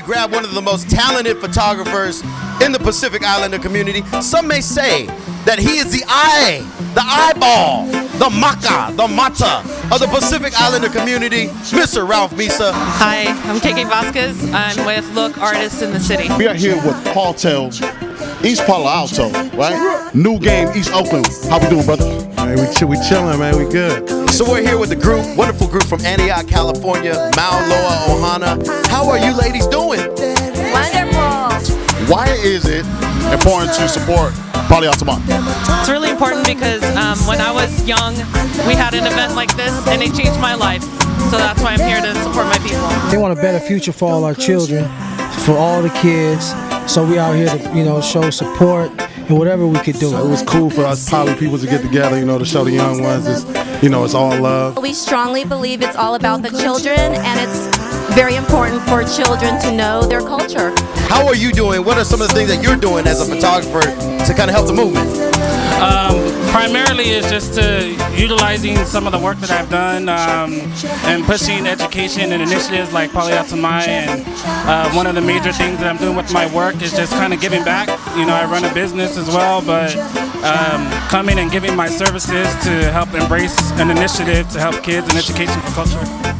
grab one of the most talented photographers in the Pacific Islander community. Some may say that he is the eye, the eyeball, the maka, the mata of the Pacific Islander community, Mr. Ralph Misa. Hi, I'm KK Vasquez. I'm with Look Artists in the City. We are here with Paul Tell, East Palo Alto, right? New game, East Oakland. How we doing, brother? Man, we chilling, man. We good. So we're here with the group, wonderful group from Antioch, California, Mauna Loa, Ohana. How are you ladies doing? Wonderful. Why is it important to support Atamai? It's really important because when I was young, we had an event like this and it changed my life. So that's why I'm here to support my people. They want a better future for all our children, for all the kids. So we out here to, show support and whatever we could do. So it was cool for us poly people to get together, to show the young ones it's all love. We strongly believe it's all about the children, and it's very important for children to know their culture. How are you doing? What are some of the things that you're doing as a photographer to kind of help the movement? Primarily it's just utilizing some of the work that I've done and pushing education and initiatives like Atamai. And one of the major things that I'm doing with my work is just kind of giving back. I run a business as well, but coming and giving my services to help embrace an initiative to help kids in education for culture.